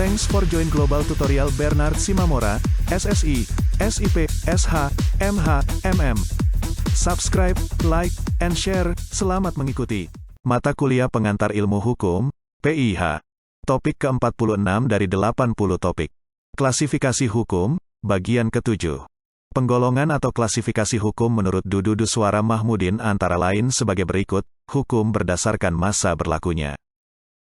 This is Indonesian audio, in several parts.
Thanks for join Global Tutorial Bernard Simamora, SSI, SIP, SH, MH, MM. Subscribe, like, and share. Selamat mengikuti. Mata Kuliah Pengantar Ilmu Hukum, PIH. Topik ke-46 dari 80 topik. Klasifikasi Hukum, bagian ke-7. Penggolongan atau klasifikasi hukum menurut Dudu Duswara Mahmudin antara lain sebagai berikut, hukum berdasarkan masa berlakunya.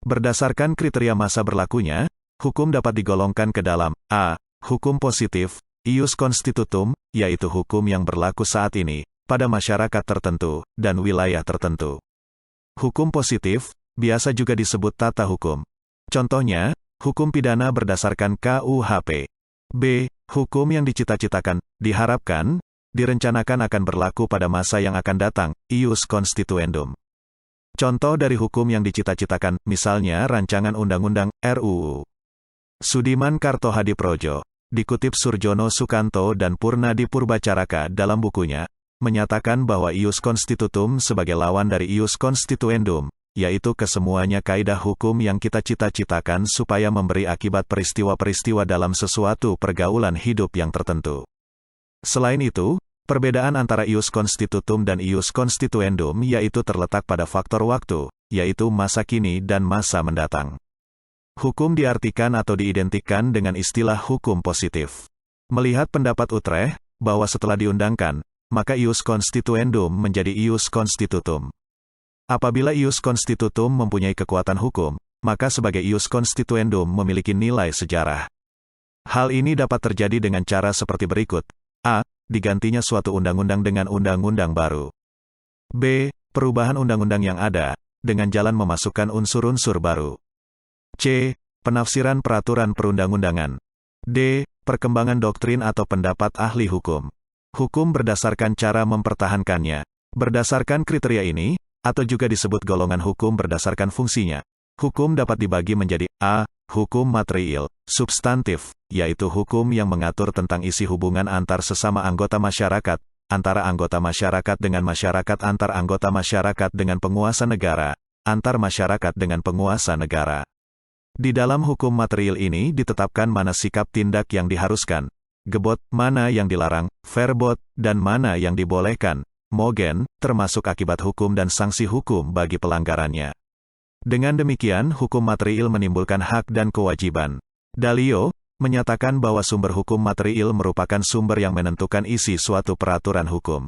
Berdasarkan kriteria masa berlakunya, hukum dapat digolongkan ke dalam A. Hukum positif, ius constitutum, yaitu hukum yang berlaku saat ini, pada masyarakat tertentu, dan wilayah tertentu. Hukum positif, biasa juga disebut tata hukum. Contohnya, hukum pidana berdasarkan KUHP. B. Hukum yang dicita-citakan, diharapkan, direncanakan akan berlaku pada masa yang akan datang, ius constituendum. Contoh dari hukum yang dicita-citakan, misalnya rancangan undang-undang, RUU. Sudiman Kartohadiprojo, dikutip Surjono Sukanto dan Purnadi Purbacaraka dalam bukunya, menyatakan bahwa ius constitutum sebagai lawan dari ius constituendum, yaitu kesemuanya kaidah hukum yang kita cita-citakan supaya memberi akibat peristiwa-peristiwa dalam sesuatu pergaulan hidup yang tertentu. Selain itu, perbedaan antara ius constitutum dan ius constituendum yaitu terletak pada faktor waktu, yaitu masa kini dan masa mendatang. Hukum diartikan atau diidentikan dengan istilah hukum positif. Melihat pendapat Utrecht, bahwa setelah diundangkan, maka ius constituendum menjadi ius constitutum. Apabila ius constitutum mempunyai kekuatan hukum, maka sebagai ius constituendum memiliki nilai sejarah. Hal ini dapat terjadi dengan cara seperti berikut. A. Digantinya suatu undang-undang dengan undang-undang baru. B. Perubahan undang-undang yang ada, dengan jalan memasukkan unsur-unsur baru. C. Penafsiran peraturan perundang-undangan. D. Perkembangan doktrin atau pendapat ahli hukum. Hukum berdasarkan cara mempertahankannya. Berdasarkan kriteria ini, atau juga disebut golongan hukum berdasarkan fungsinya, hukum dapat dibagi menjadi A. Hukum material, substantif, yaitu hukum yang mengatur tentang isi hubungan antar sesama anggota masyarakat, antara anggota masyarakat dengan masyarakat, antar anggota masyarakat dengan penguasa negara, antar masyarakat dengan penguasa negara. Di dalam hukum material ini ditetapkan mana sikap tindak yang diharuskan, gebot, mana yang dilarang, verbot, dan mana yang dibolehkan, mogen, termasuk akibat hukum dan sanksi hukum bagi pelanggarannya. Dengan demikian, hukum material menimbulkan hak dan kewajiban. Dalio menyatakan bahwa sumber hukum material merupakan sumber yang menentukan isi suatu peraturan hukum.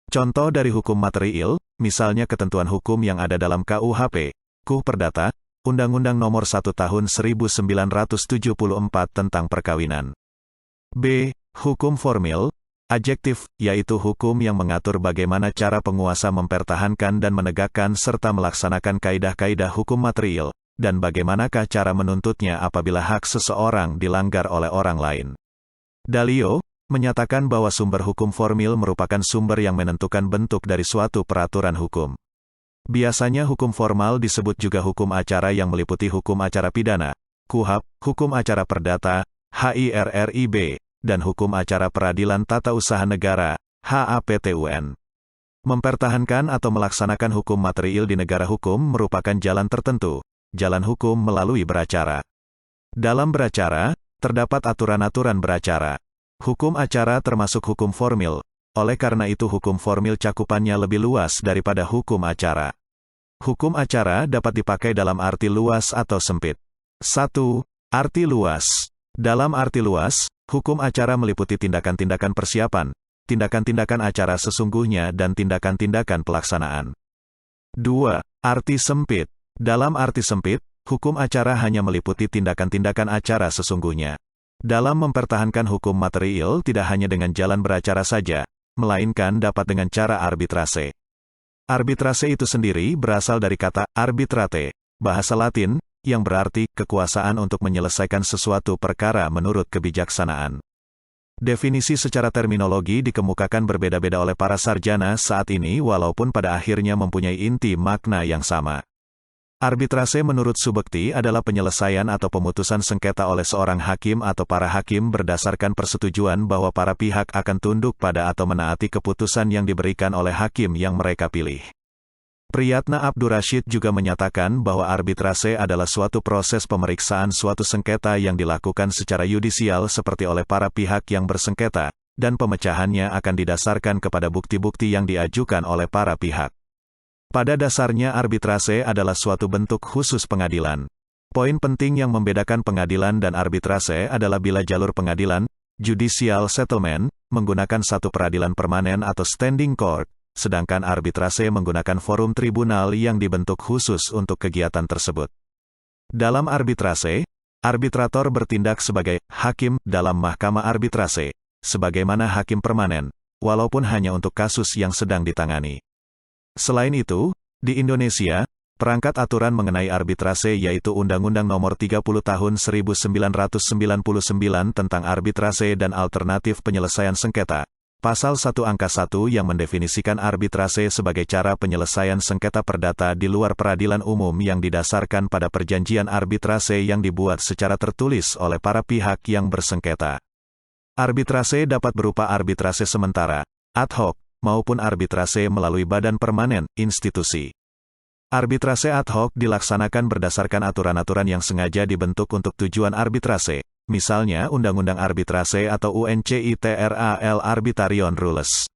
Contoh dari hukum material, misalnya ketentuan hukum yang ada dalam KUHP, KUH Perdata, Undang-Undang Nomor 1 Tahun 1974 tentang perkawinan. B. Hukum formil, adjektif, yaitu hukum yang mengatur bagaimana cara penguasa mempertahankan dan menegakkan serta melaksanakan kaidah-kaidah hukum material, dan bagaimanakah cara menuntutnya apabila hak seseorang dilanggar oleh orang lain. Dalio menyatakan bahwa sumber hukum formil merupakan sumber yang menentukan bentuk dari suatu peraturan hukum. Biasanya hukum formal disebut juga hukum acara yang meliputi hukum acara pidana, KUHP, hukum acara perdata, HIRRIB, dan hukum acara peradilan tata usaha negara, HAPTUN. Mempertahankan atau melaksanakan hukum material di negara hukum merupakan jalan tertentu, jalan hukum melalui beracara. Dalam beracara, terdapat aturan-aturan beracara. Hukum acara termasuk hukum formil, oleh karena itu hukum formil cakupannya lebih luas daripada hukum acara. Hukum acara dapat dipakai dalam arti luas atau sempit. 1. Arti luas. Dalam arti luas, hukum acara meliputi tindakan-tindakan persiapan, tindakan-tindakan acara sesungguhnya dan tindakan-tindakan pelaksanaan. 2. Arti sempit. Dalam arti sempit, hukum acara hanya meliputi tindakan-tindakan acara sesungguhnya. Dalam mempertahankan hukum material tidak hanya dengan jalan beracara saja, melainkan dapat dengan cara arbitrase. Arbitrase itu sendiri berasal dari kata arbitrate, bahasa Latin, yang berarti kekuasaan untuk menyelesaikan sesuatu perkara menurut kebijaksanaan. Definisi secara terminologi dikemukakan berbeda-beda oleh para sarjana saat ini walaupun pada akhirnya mempunyai inti makna yang sama. Arbitrase menurut Subekti adalah penyelesaian atau pemutusan sengketa oleh seorang hakim atau para hakim berdasarkan persetujuan bahwa para pihak akan tunduk pada atau menaati keputusan yang diberikan oleh hakim yang mereka pilih. Priyatna Abdurrashid juga menyatakan bahwa arbitrase adalah suatu proses pemeriksaan suatu sengketa yang dilakukan secara yudisial seperti oleh para pihak yang bersengketa, dan pemecahannya akan didasarkan kepada bukti-bukti yang diajukan oleh para pihak. Pada dasarnya arbitrase adalah suatu bentuk khusus pengadilan. Poin penting yang membedakan pengadilan dan arbitrase adalah bila jalur pengadilan, judicial settlement, menggunakan satu peradilan permanen atau standing court, sedangkan arbitrase menggunakan forum tribunal yang dibentuk khusus untuk kegiatan tersebut. Dalam arbitrase, arbitrator bertindak sebagai hakim dalam mahkamah arbitrase, sebagaimana hakim permanen, walaupun hanya untuk kasus yang sedang ditangani. Selain itu, di Indonesia, perangkat aturan mengenai arbitrase yaitu Undang-Undang Nomor 30 Tahun 1999 tentang Arbitrase dan Alternatif Penyelesaian Sengketa, Pasal 1 Angka 1 yang mendefinisikan arbitrase sebagai cara penyelesaian sengketa perdata di luar peradilan umum yang didasarkan pada perjanjian arbitrase yang dibuat secara tertulis oleh para pihak yang bersengketa. Arbitrase dapat berupa arbitrase sementara, ad hoc, maupun arbitrase melalui badan permanen, institusi. Arbitrase ad hoc dilaksanakan berdasarkan aturan-aturan yang sengaja dibentuk untuk tujuan arbitrase, misalnya Undang-Undang Arbitrase atau UNCITRAL Arbitration Rules.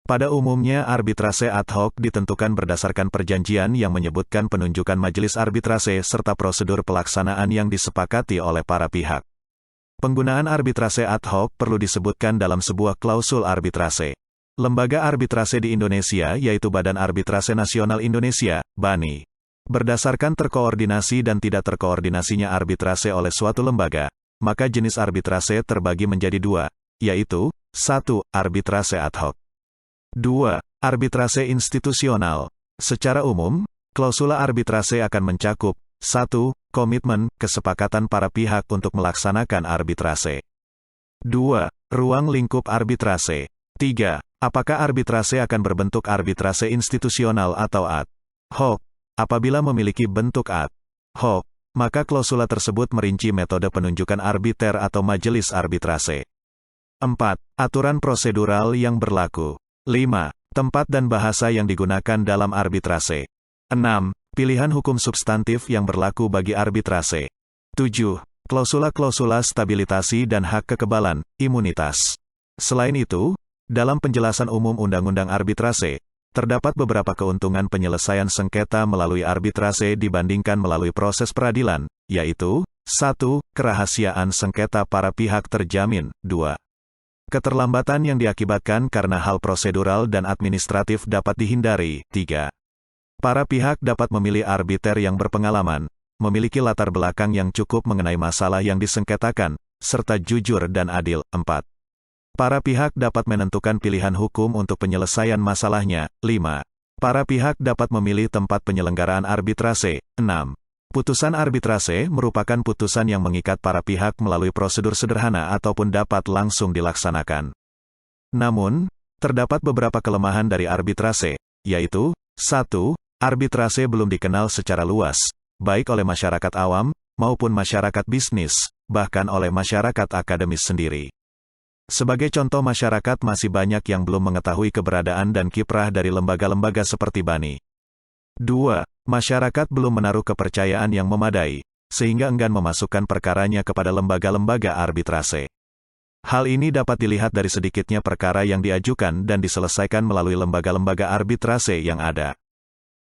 Pada umumnya arbitrase ad hoc ditentukan berdasarkan perjanjian yang menyebutkan penunjukan majelis arbitrase serta prosedur pelaksanaan yang disepakati oleh para pihak. Penggunaan arbitrase ad hoc perlu disebutkan dalam sebuah klausul arbitrase. Lembaga arbitrase di Indonesia yaitu Badan Arbitrase Nasional Indonesia, BANI. Berdasarkan terkoordinasi dan tidak terkoordinasinya arbitrase oleh suatu lembaga, maka jenis arbitrase terbagi menjadi dua, yaitu 1. Arbitrase ad hoc. 2. Arbitrase institusional. Secara umum, klausula arbitrase akan mencakup 1. Komitmen, kesepakatan para pihak untuk melaksanakan arbitrase. 2. Ruang lingkup arbitrase. 3. Apakah arbitrase akan berbentuk arbitrase institusional atau ad hoc? Apabila memiliki bentuk ad hoc, maka klausula tersebut merinci metode penunjukan arbiter atau majelis arbitrase. 4. Aturan prosedural yang berlaku. 5. Tempat dan bahasa yang digunakan dalam arbitrase. 6. Pilihan hukum substantif yang berlaku bagi arbitrase. 7. Klausula-klausula stabilitasi dan hak kekebalan, imunitas. Selain itu, dalam penjelasan umum Undang-Undang Arbitrase, terdapat beberapa keuntungan penyelesaian sengketa melalui arbitrase dibandingkan melalui proses peradilan, yaitu 1. Kerahasiaan sengketa para pihak terjamin. 2. Keterlambatan yang diakibatkan karena hal prosedural dan administratif dapat dihindari. 3. Para pihak dapat memilih arbiter yang berpengalaman, memiliki latar belakang yang cukup mengenai masalah yang disengketakan, serta jujur dan adil. 4. Para pihak dapat menentukan pilihan hukum untuk penyelesaian masalahnya. 5. Para pihak dapat memilih tempat penyelenggaraan arbitrase. 6. Putusan arbitrase merupakan putusan yang mengikat para pihak melalui prosedur sederhana ataupun dapat langsung dilaksanakan. Namun, terdapat beberapa kelemahan dari arbitrase, yaitu 1. Arbitrase belum dikenal secara luas, baik oleh masyarakat awam, maupun masyarakat bisnis, bahkan oleh masyarakat akademis sendiri. Sebagai contoh, masyarakat masih banyak yang belum mengetahui keberadaan dan kiprah dari lembaga-lembaga seperti BANI. 2. Masyarakat belum menaruh kepercayaan yang memadai, sehingga enggan memasukkan perkaranya kepada lembaga-lembaga arbitrase. Hal ini dapat dilihat dari sedikitnya perkara yang diajukan dan diselesaikan melalui lembaga-lembaga arbitrase yang ada.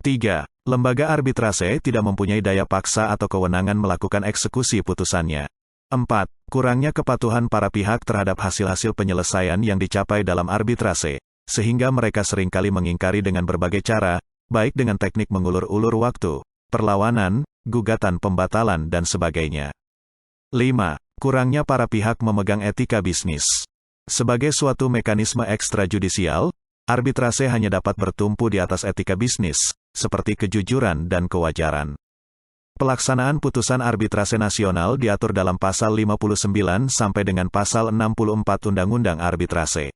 3. Lembaga arbitrase tidak mempunyai daya paksa atau kewenangan melakukan eksekusi putusannya. 4. Kurangnya kepatuhan para pihak terhadap hasil-hasil penyelesaian yang dicapai dalam arbitrase, sehingga mereka seringkali mengingkari dengan berbagai cara, baik dengan teknik mengulur-ulur waktu, perlawanan, gugatan pembatalan dan sebagainya. 5. Kurangnya para pihak memegang etika bisnis. Sebagai suatu mekanisme ekstrajudisial, arbitrase hanya dapat bertumpu di atas etika bisnis, seperti kejujuran dan kewajaran. Pelaksanaan putusan arbitrase nasional diatur dalam pasal 59 sampai dengan pasal 64 Undang-Undang Arbitrase.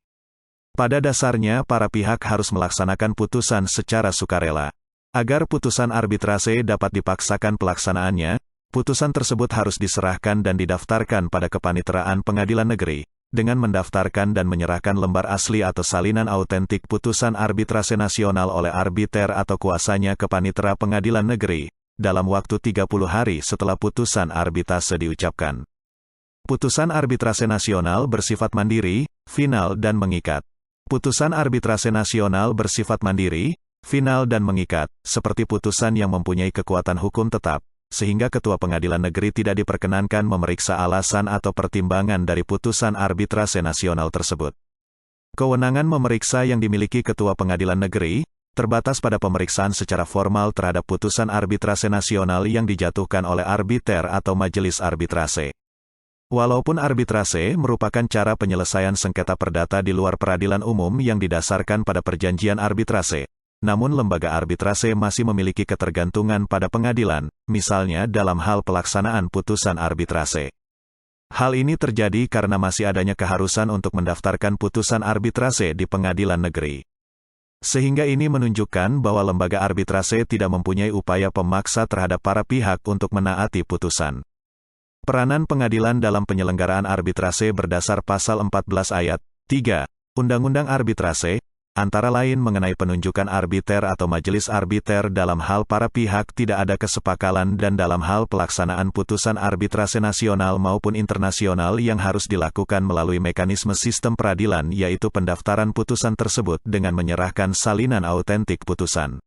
Pada dasarnya para pihak harus melaksanakan putusan secara sukarela. Agar putusan arbitrase dapat dipaksakan pelaksanaannya, putusan tersebut harus diserahkan dan didaftarkan pada Kepaniteraan Pengadilan Negeri, dengan mendaftarkan dan menyerahkan lembar asli atau salinan autentik putusan arbitrase nasional oleh arbiter atau kuasanya ke Panitera Pengadilan Negeri, dalam waktu 30 hari setelah putusan arbitrase diucapkan. Putusan arbitrase nasional bersifat mandiri, final dan mengikat. Putusan arbitrase nasional bersifat mandiri, final dan mengikat, seperti putusan yang mempunyai kekuatan hukum tetap, sehingga Ketua Pengadilan Negeri tidak diperkenankan memeriksa alasan atau pertimbangan dari putusan arbitrase nasional tersebut. Kewenangan memeriksa yang dimiliki Ketua Pengadilan Negeri, terbatas pada pemeriksaan secara formal terhadap putusan arbitrase nasional yang dijatuhkan oleh arbiter atau majelis arbitrase. Walaupun arbitrase merupakan cara penyelesaian sengketa perdata di luar peradilan umum yang didasarkan pada perjanjian arbitrase, namun lembaga arbitrase masih memiliki ketergantungan pada pengadilan, misalnya dalam hal pelaksanaan putusan arbitrase. Hal ini terjadi karena masih adanya keharusan untuk mendaftarkan putusan arbitrase di pengadilan negeri. Sehingga ini menunjukkan bahwa lembaga arbitrase tidak mempunyai upaya pemaksa terhadap para pihak untuk menaati putusan. Peranan pengadilan dalam penyelenggaraan arbitrase berdasar pasal 14 ayat 3 Undang-Undang Arbitrase, antara lain mengenai penunjukan arbiter atau majelis arbiter dalam hal para pihak tidak ada kesepakatan dan dalam hal pelaksanaan putusan arbitrase nasional maupun internasional yang harus dilakukan melalui mekanisme sistem peradilan yaitu pendaftaran putusan tersebut dengan menyerahkan salinan autentik putusan.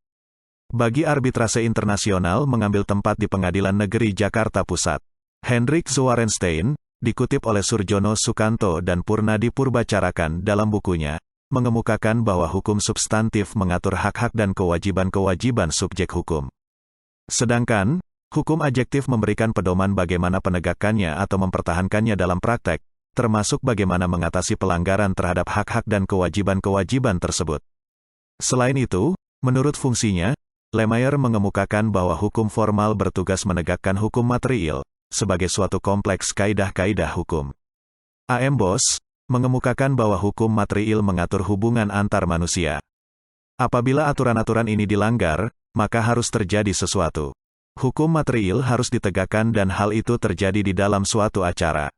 Bagi arbitrase internasional mengambil tempat di Pengadilan Negeri Jakarta Pusat. Hendrik Zwarenstein, dikutip oleh Surjono Sukanto dan Purnadi Purbacarakan dalam bukunya, mengemukakan bahwa hukum substantif mengatur hak-hak dan kewajiban-kewajiban subjek hukum. Sedangkan, hukum adjektif memberikan pedoman bagaimana penegakannya atau mempertahankannya dalam praktek, termasuk bagaimana mengatasi pelanggaran terhadap hak-hak dan kewajiban-kewajiban tersebut. Selain itu, menurut fungsinya, Lemaire mengemukakan bahwa hukum formal bertugas menegakkan hukum material, sebagai suatu kompleks kaidah-kaidah hukum. A.M. Bos mengemukakan bahwa hukum material mengatur hubungan antar manusia. Apabila aturan-aturan ini dilanggar, maka harus terjadi sesuatu. Hukum material harus ditegakkan dan hal itu terjadi di dalam suatu acara.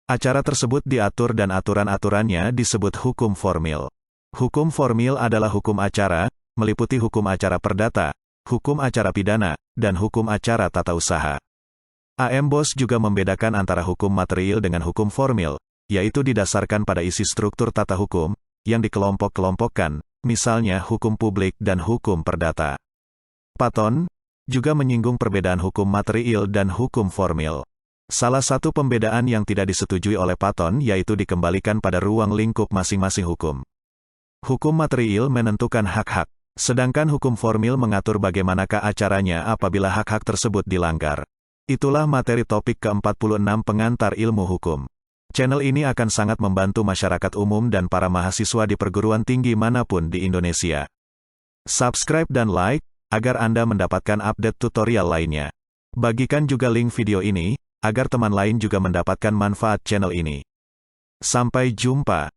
Acara tersebut diatur dan aturan-aturannya disebut hukum formil. Hukum formil adalah hukum acara, meliputi hukum acara perdata, hukum acara pidana, dan hukum acara tata usaha. A.M. Bos juga membedakan antara hukum material dengan hukum formil, yaitu didasarkan pada isi struktur tata hukum, yang dikelompok-kelompokkan, misalnya hukum publik dan hukum perdata. Patton juga menyinggung perbedaan hukum material dan hukum formil. Salah satu pembedaan yang tidak disetujui oleh Patton yaitu dikembalikan pada ruang lingkup masing-masing hukum. Hukum material menentukan hak-hak, sedangkan hukum formil mengatur bagaimanakah acaranya apabila hak-hak tersebut dilanggar. Itulah materi topik ke-46 pengantar ilmu hukum. Channel ini akan sangat membantu masyarakat umum dan para mahasiswa di perguruan tinggi manapun di Indonesia. Subscribe dan like, agar Anda mendapatkan update tutorial lainnya. Bagikan juga link video ini, agar teman lain juga mendapatkan manfaat channel ini. Sampai jumpa.